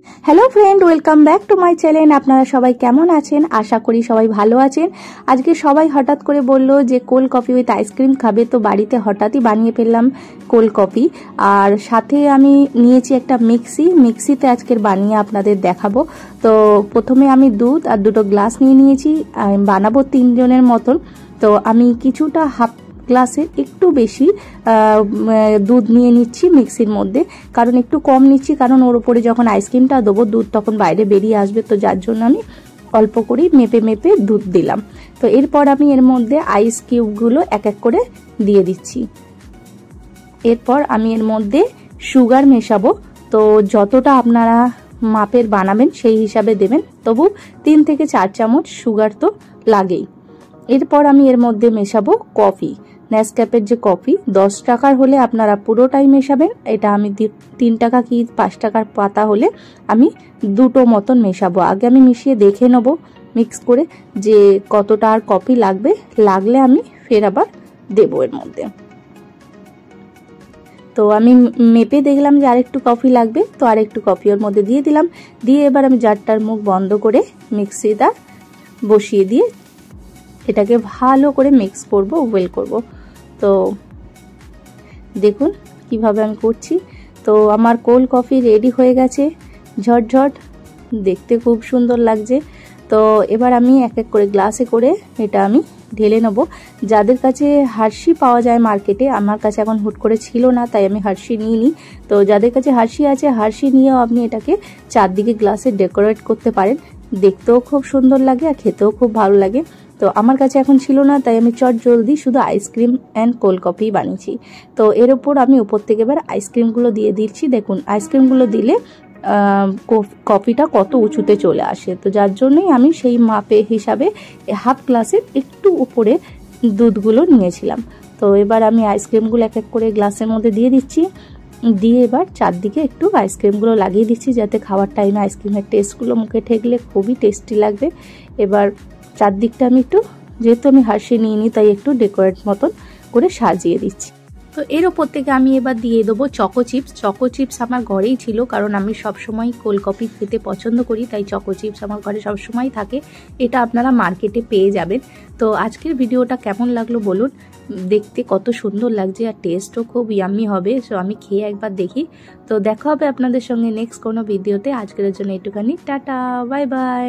Hello friend, welcome back to my channel. আপনারা সবাই কেমন আছেন? আশা করি সবাই ভালো আছেন। আজকে সবাই হঠাৎ করে বলল যে কোল্ড কফি উইথ আইসক্রিম খাবে, তো বাড়িতে হঠাৎই বানিয়ে ফেললাম কোল্ড কফি। আর সাথে আমি নিয়েছি একটা মিক্সিতে আজকের বানিয়ে আপনাদের দেখাবো। তো প্রথমে আমি দুধ আর দুটো গ্লাস নিয়ে নিয়েছি, বানাবো 3 জনের মতন। তো আমি কিছুটা হাফ গ্লাসের একটু বেশি দুধ নিয়ে নিচ্ছি মিক্সির মধ্যে, কারণ একটু কম নিচ্ছি, কারণ ওর উপরে যখন আইসক্রিমটা দেবো দুধ তখন বাইরে বেরিয়ে আসবে, তো যার জন্য আমি অল্প করেই মেপে মেপে দুধ দিলাম। তো এরপর আমি এর মধ্যে আইস কিউবগুলো এক এক করে দিয়ে দিচ্ছি। এরপর আমি এর মধ্যে সুগার মেশাবো। তো যতটা আপনারা মাপের বানাবেন সেই হিসাবে দেবেন, তবু 3 থেকে 4 চামচ সুগার তো লাগেই। এরপর আমি এর মধ্যে মেশাবো কফি, নেসক্যাফের যে কফি। 10 টাকার হলে আপনারা পুরোটাই মেশাবেন। এটা আমি 3 টাকা কি 5 টাকার পাতা হলে আমি 2টো মতন মেশাবো। আগে আমি মিশিয়ে দেখে নেব মিক্স করে যে কতটা আর কফি লাগবে, লাগলে আমি ফের আবার দেবো এর মধ্যে। তো আমি মেপে দেখলাম যে আরেকটু কফি লাগবে, তো আরেকটু কফি ওর মধ্যে দিয়ে দিলাম। দিয়ে এবার আমি জারটার মুখ বন্ধ করে মিক্সিটা বসিয়ে দিয়ে এটাকে ভালো করে মিক্স করব, ওয়েল করব। তো দেখুন কিভাবে আমি করছি। তো আমার কোল্ড কফি রেডি হয়ে গেছে, ঝটঝট, দেখতে খুব সুন্দর লাগছে। তো এবার আমি এক এক করে গ্লাসে করে এটা আমি ঢেলে নেব। যাদের কাছে হার্শি পাওয়া যায় মার্কেটে, আমার কাছে এখন হুট করে ছিল না, তাই আমি হার্শি নিইনি। তো যাদের কাছে হার্শি আছে, হার্শি নিয়েও আপনি এটাকে চারদিকে গ্লাসে ডেকোরেট করতে পারেন। দেখতেও খুব সুন্দর লাগে আর খেতেও খুব ভালো লাগে। তো আমার কাছে এখন ছিল না, তাই আমি চট জলদি শুধু আইসক্রিম অ্যান্ড কোল্ড কফি বানিয়েছি। তো এর ওপর আমি উপর থেকে এবার আইসক্রিমগুলো দিয়ে দিচ্ছি। দেখুন আইসক্রিমগুলো দিলে কফিটা কত উঁচুতে চলে আসে। তো যার জন্যই আমি সেই মাপে হিসাবে হাফ গ্লাসের একটু উপরে দুধগুলো নিয়েছিলাম। তো এবার আমি আইসক্রিমগুলো এক এক করে গ্লাসের মধ্যে দিয়ে দিচ্ছি। দিয়ে এবার চারদিকে একটু আইসক্রিমগুলো লাগিয়ে দিচ্ছি, যাতে খাওয়ার টাইমে আইসক্রিমের টেস্টগুলো মুখে ঠেকলে খুবই টেস্টি লাগবে। এবার চারদিকটা আমি একটু, যেহেতু আমি হার্শি নিইনি তাই একটু ডেকোরেট মতন করে সাজিয়ে দিচ্ছি। তো এর ওপর থেকে আমি এবার দিয়ে দেবো চকো চিপস। চকো চিপস আমার ঘরেই ছিল, কারণ আমি সবসময় কোল্ড কফি খেতে পছন্দ করি, তাই চকো চিপস আমার ঘরে সবসময় থাকে। এটা আপনারা মার্কেটে পেয়ে যাবেন। তো আজকের ভিডিওটা কেমন লাগলো বলুন। দেখতে কত সুন্দর লাগছে আর টেস্টও খুব ইয়াম্মি হবে। সো আমি খেয়ে একবার দেখি। তো দেখা হবে আপনাদের সঙ্গে নেক্সট কোনো ভিডিওতে। আজকের জন্য একটুখানি টাটা, বাই বাই।